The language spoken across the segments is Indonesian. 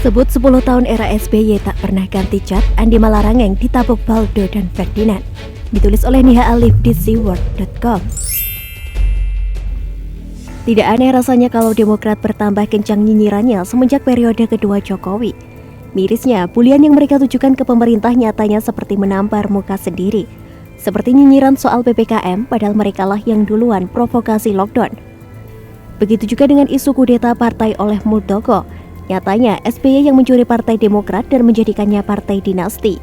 Sebut 10 tahun era SBY tak pernah ganti cat, Andi Malarangeng ditabuk Valdo dan Ferdinand. Ditulis oleh Niha Alif di seaworld.com. Tidak aneh rasanya kalau Demokrat bertambah kencang nyinyirannya semenjak periode kedua Jokowi. Mirisnya, bulian yang mereka tujukan ke pemerintah nyatanya seperti menampar muka sendiri. Seperti nyinyiran soal PPKM, padahal merekalah yang duluan provokasi lockdown. Begitu juga dengan isu kudeta partai oleh Muldoko. Nyatanya, SBY yang mencuri Partai Demokrat dan menjadikannya partai dinasti.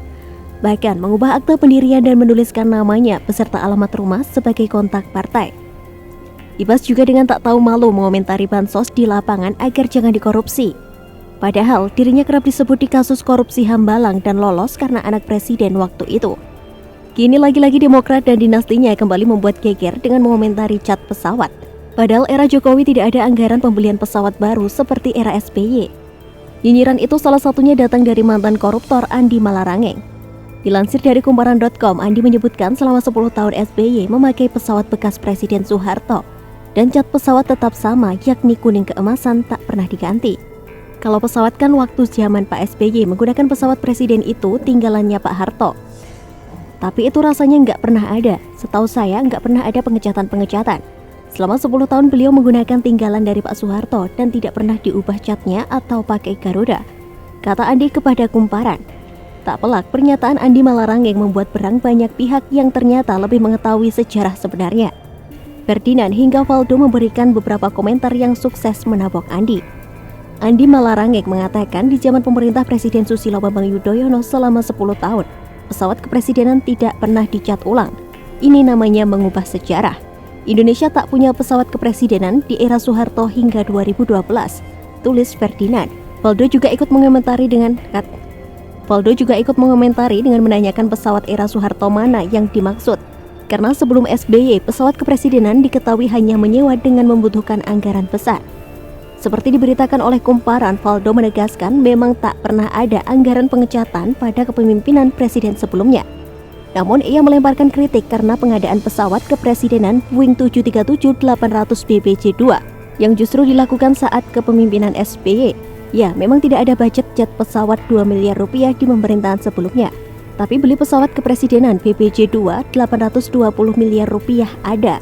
Bahkan mengubah akta pendirian dan menuliskan namanya beserta alamat rumah sebagai kontak partai. Ibas juga dengan tak tahu malu mengomentari bansos di lapangan agar jangan dikorupsi. Padahal dirinya kerap disebut di kasus korupsi Hambalang dan lolos karena anak presiden waktu itu. Kini lagi-lagi Demokrat dan dinastinya kembali membuat geger dengan mengomentari cat pesawat. Padahal era Jokowi tidak ada anggaran pembelian pesawat baru seperti era SBY. Nyinyiran itu salah satunya datang dari mantan koruptor Andi Malarangeng. Dilansir dari kumparan.com, Andi menyebutkan selama 10 tahun SBY memakai pesawat bekas Presiden Soeharto. Dan cat pesawat tetap sama, yakni kuning keemasan tak pernah diganti. Kalau pesawat kan waktu zaman Pak SBY menggunakan pesawat presiden itu tinggalannya Pak Harto. Tapi itu rasanya nggak pernah ada. Setahu saya nggak pernah ada pengecatan-pengecatan. Selama 10 tahun beliau menggunakan tinggalan dari Pak Soeharto dan tidak pernah diubah catnya atau pakai Garuda, kata Andi kepada Kumparan. Tak pelak, pernyataan Andi Malarangeng membuat berang banyak pihak yang ternyata lebih mengetahui sejarah sebenarnya. Ferdinand hingga Valdo memberikan beberapa komentar yang sukses menabok Andi. Andi Malarangeng mengatakan di zaman pemerintah Presiden Susilo Bambang Yudhoyono selama 10 tahun, pesawat kepresidenan tidak pernah dicat ulang. Ini namanya mengubah sejarah. Indonesia tak punya pesawat kepresidenan di era Soeharto hingga 2012, tulis Ferdinand. Valdo juga ikut mengomentari dengan menanyakan pesawat era Soeharto mana yang dimaksud. Karena sebelum SBY, pesawat kepresidenan diketahui hanya menyewa dengan membutuhkan anggaran besar. Seperti diberitakan oleh Kumparan, Valdo menegaskan memang tak pernah ada anggaran pengecatan pada kepemimpinan presiden sebelumnya. Namun ia melemparkan kritik karena pengadaan pesawat kepresidenan Boeing 737-800 BBJ-2 yang justru dilakukan saat kepemimpinan SBY. Ya, memang tidak ada budget jet pesawat 2 miliar rupiah di pemerintahan sebelumnya. Tapi beli pesawat kepresidenan BBJ-2 820 miliar rupiah ada.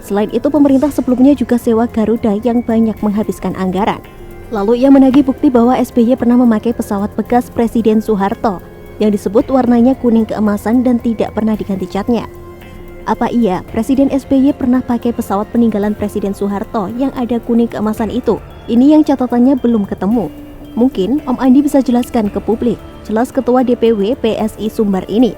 Selain itu pemerintah sebelumnya juga sewa Garuda yang banyak menghabiskan anggaran. Lalu ia menagih bukti bahwa SBY pernah memakai pesawat bekas Presiden Soeharto yang disebut warnanya kuning keemasan dan tidak pernah diganti catnya. Apa iya Presiden SBY pernah pakai pesawat peninggalan Presiden Soeharto yang ada kuning keemasan itu? Ini yang catatannya belum ketemu. Mungkin Om Andi bisa jelaskan ke publik, jelas Ketua DPW PSI Sumbar ini.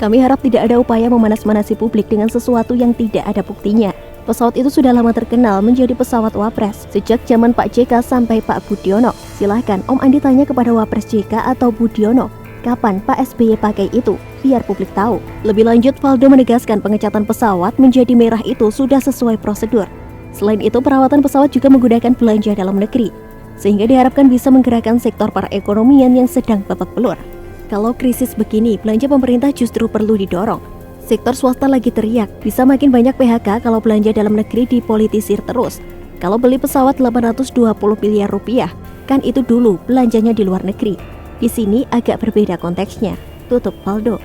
Kami harap tidak ada upaya memanas-manasi publik dengan sesuatu yang tidak ada buktinya. Pesawat itu sudah lama terkenal menjadi pesawat Wapres sejak zaman Pak JK sampai Pak Budiono. Silahkan Om Andi tanya kepada Wapres JK atau Budiono, kapan Pak SBY pakai itu, biar publik tahu. Lebih lanjut, Valdo menegaskan pengecatan pesawat menjadi merah itu sudah sesuai prosedur. Selain itu, perawatan pesawat juga menggunakan belanja dalam negeri, sehingga diharapkan bisa menggerakkan sektor perekonomian yang sedang babak belur. Kalau krisis begini, belanja pemerintah justru perlu didorong. Sektor swasta lagi teriak, bisa makin banyak PHK kalau belanja dalam negeri dipolitisir terus. Kalau beli pesawat 820 miliar rupiah, kan itu dulu belanjanya di luar negeri. Di sini agak berbeda konteksnya, tutup Valdo.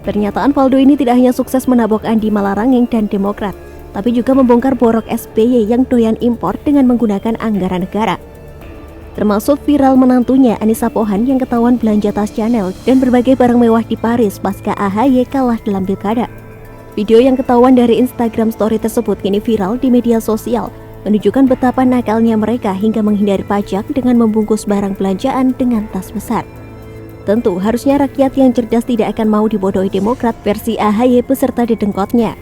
Pernyataan Valdo ini tidak hanya sukses menabok Andi Malarangeng dan Demokrat, tapi juga membongkar borok SBY yang doyan impor dengan menggunakan anggaran negara. Termasuk viral menantunya Anissa Pohan yang ketahuan belanja tas Chanel dan berbagai barang mewah di Paris pasca AHY kalah dalam pilkada. Video yang ketahuan dari Instagram story tersebut kini viral di media sosial, menunjukkan betapa nakalnya mereka hingga menghindari pajak dengan membungkus barang belanjaan dengan tas besar. Tentu harusnya rakyat yang cerdas tidak akan mau dibodohi Demokrat versi AHY beserta dedengkotnya.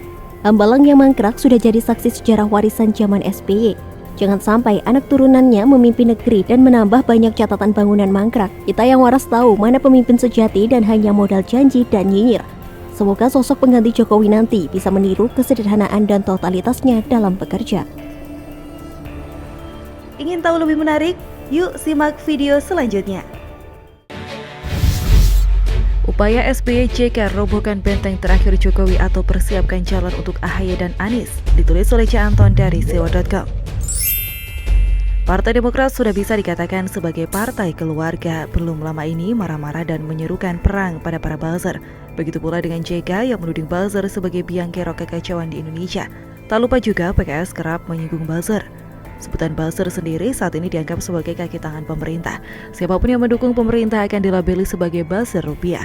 Hambalang yang mangkrak sudah jadi saksi sejarah warisan zaman SBY. Jangan sampai anak turunannya memimpin negeri dan menambah banyak catatan bangunan mangkrak. Kita yang waras tahu mana pemimpin sejati dan hanya modal janji dan nyinyir. Semoga sosok pengganti Jokowi nanti bisa meniru kesederhanaan dan totalitasnya dalam bekerja. Ingin tahu lebih menarik? Yuk simak video selanjutnya. Upaya SBY JK robohkan benteng terakhir Jokowi atau persiapkan jalan untuk AHY dan Anies, ditulis oleh Ca Anton dari seaworld.com. Partai Demokrat sudah bisa dikatakan sebagai partai keluarga, belum lama ini marah-marah dan menyerukan perang pada para buzzer. Begitu pula dengan JK yang menuding buzzer sebagai biang kerok kekacauan di Indonesia. Tak lupa juga PKS kerap menyinggung buzzer. Sebutan buzzer sendiri saat ini dianggap sebagai kaki tangan pemerintah. Siapapun yang mendukung pemerintah akan dilabeli sebagai buzzer rupiah.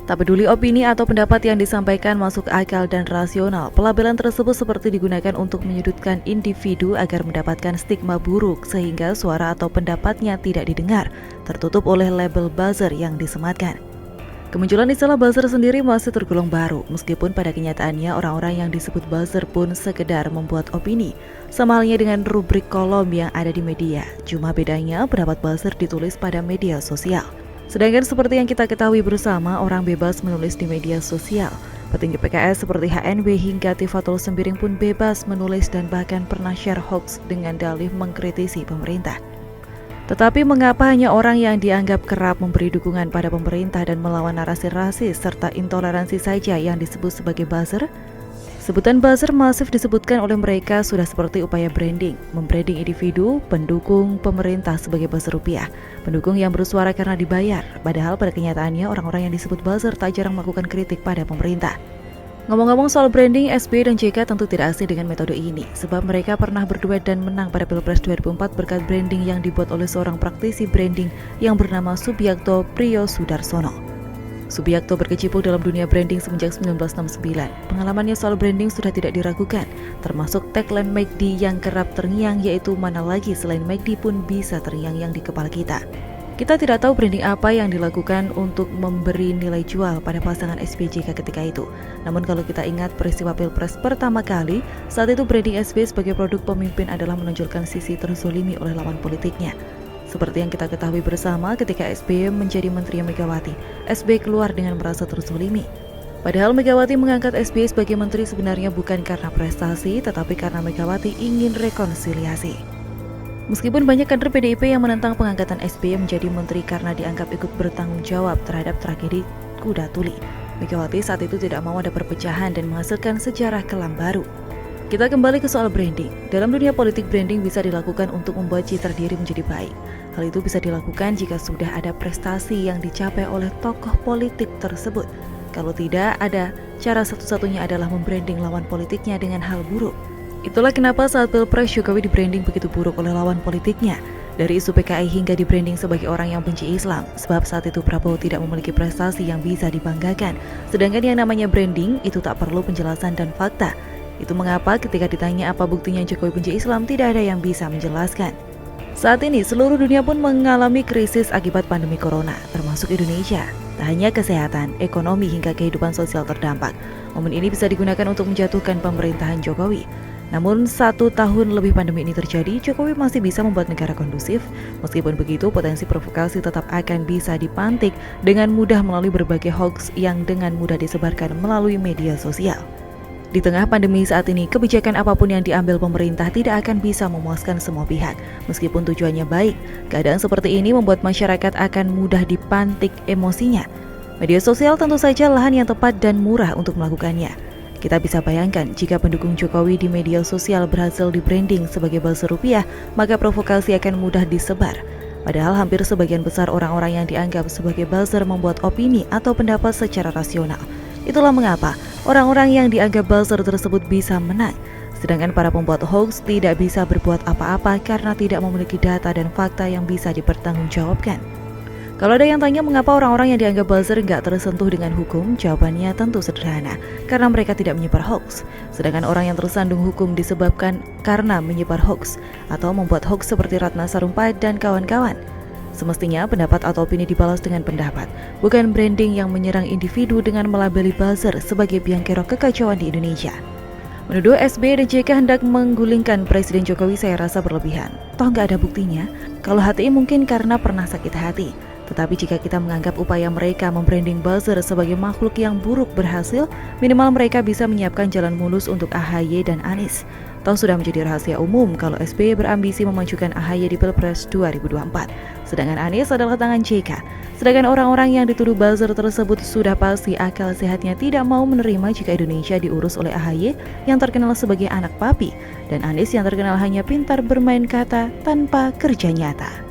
Tak peduli opini atau pendapat yang disampaikan masuk akal dan rasional, pelabelan tersebut seperti digunakan untuk menyudutkan individu agar mendapatkan stigma buruk sehingga suara atau pendapatnya tidak didengar, tertutup oleh label buzzer yang disematkan. Kemunculan istilah buzzer sendiri masih tergolong baru, meskipun pada kenyataannya orang-orang yang disebut buzzer pun sekedar membuat opini, sama halnya dengan rubrik kolom yang ada di media. Cuma bedanya pendapat buzzer ditulis pada media sosial. Sedangkan seperti yang kita ketahui bersama, orang bebas menulis di media sosial. Petinggi PKS seperti HNW hingga Tifatul Sembiring pun bebas menulis dan bahkan pernah share hoax dengan dalih mengkritisi pemerintah. Tetapi mengapa hanya orang yang dianggap kerap memberi dukungan pada pemerintah dan melawan narasi rasis serta intoleransi saja yang disebut sebagai buzzer? Sebutan buzzer masif disebutkan oleh mereka sudah seperti upaya branding, membranding individu, pendukung pemerintah sebagai buzzer rupiah, pendukung yang bersuara karena dibayar, padahal pada kenyataannya orang-orang yang disebut buzzer tak jarang melakukan kritik pada pemerintah. Ngomong-ngomong soal branding, SBY dan JK tentu tidak asing dengan metode ini, sebab mereka pernah berduet dan menang pada Pilpres 2004 berkat branding yang dibuat oleh seorang praktisi branding yang bernama Subiakto Priyosudarsono. Subiakto berkecimpung dalam dunia branding semenjak 1969. Pengalamannya soal branding sudah tidak diragukan, termasuk tagline McD yang kerap terngiang, yaitu mana lagi selain McD pun bisa terngiang-ngiang di kepala kita. Kita tidak tahu branding apa yang dilakukan untuk memberi nilai jual pada pasangan SBY-JK ketika itu. Namun kalau kita ingat peristiwa Pilpres pertama kali, saat itu branding SBY sebagai produk pemimpin adalah menonjolkan sisi terzolimi oleh lawan politiknya. Seperti yang kita ketahui bersama, ketika SBY menjadi Menteri Megawati, SBY keluar dengan merasa terzolimi. Padahal Megawati mengangkat SBY sebagai menteri sebenarnya bukan karena prestasi, tetapi karena Megawati ingin rekonsiliasi. Meskipun banyak kader PDIP yang menentang pengangkatan SBY menjadi menteri karena dianggap ikut bertanggung jawab terhadap tragedi Kuda Tuli, Megawati saat itu tidak mau ada perpecahan dan menghasilkan sejarah kelam baru. Kita kembali ke soal branding. Dalam dunia politik, branding bisa dilakukan untuk membuat citra diri menjadi baik. Hal itu bisa dilakukan jika sudah ada prestasi yang dicapai oleh tokoh politik tersebut. Kalau tidak ada, cara satu-satunya adalah membranding lawan politiknya dengan hal buruk. Itulah kenapa saat Pilpres Jokowi di-branding begitu buruk oleh lawan politiknya. Dari isu PKI hingga di-branding sebagai orang yang benci Islam, sebab saat itu Prabowo tidak memiliki prestasi yang bisa dibanggakan. Sedangkan yang namanya branding itu tak perlu penjelasan dan fakta. Itu mengapa ketika ditanya apa buktinya Jokowi benci Islam, tidak ada yang bisa menjelaskan. Saat ini seluruh dunia pun mengalami krisis akibat pandemi corona, termasuk Indonesia. Tak hanya kesehatan, ekonomi hingga kehidupan sosial terdampak. Momen ini bisa digunakan untuk menjatuhkan pemerintahan Jokowi. Namun 1 tahun lebih pandemi ini terjadi, Jokowi masih bisa membuat negara kondusif. Meskipun begitu, potensi provokasi tetap akan bisa dipantik dengan mudah melalui berbagai hoax yang dengan mudah disebarkan melalui media sosial. Di tengah pandemi saat ini, kebijakan apapun yang diambil pemerintah tidak akan bisa memuaskan semua pihak. Meskipun tujuannya baik, keadaan seperti ini membuat masyarakat akan mudah dipantik emosinya. Media sosial tentu saja lahan yang tepat dan murah untuk melakukannya. Kita bisa bayangkan jika pendukung Jokowi di media sosial berhasil di-branding sebagai buzzer rupiah, maka provokasi akan mudah disebar. Padahal hampir sebagian besar orang-orang yang dianggap sebagai buzzer membuat opini atau pendapat secara rasional. Itulah mengapa orang-orang yang dianggap buzzer tersebut bisa menang, sedangkan para pembuat hoax tidak bisa berbuat apa-apa karena tidak memiliki data dan fakta yang bisa dipertanggungjawabkan. Kalau ada yang tanya mengapa orang-orang yang dianggap buzzer nggak tersentuh dengan hukum, jawabannya tentu sederhana, karena mereka tidak menyebar hoax. Sedangkan orang yang tersandung hukum disebabkan karena menyebar hoax atau membuat hoax seperti Ratna Sarumpait dan kawan-kawan. Semestinya pendapat atau opini dibalas dengan pendapat, bukan branding yang menyerang individu dengan melabeli buzzer sebagai biang kerok kekacauan di Indonesia. Menuduh SBY dan JK hendak menggulingkan Presiden Jokowi saya rasa berlebihan. Toh nggak ada buktinya. Kalau HTI mungkin karena pernah sakit hati. Tetapi jika kita menganggap upaya mereka membranding buzzer sebagai makhluk yang buruk berhasil, minimal mereka bisa menyiapkan jalan mulus untuk AHY dan Anies. Toh sudah menjadi rahasia umum kalau SBY berambisi memajukan AHY di Pilpres 2024. Sedangkan Anies adalah tangan JK. Sedangkan orang-orang yang dituduh buzzer tersebut sudah pasti akal sehatnya tidak mau menerima jika Indonesia diurus oleh AHY yang terkenal sebagai anak papi dan Anies yang terkenal hanya pintar bermain kata tanpa kerja nyata.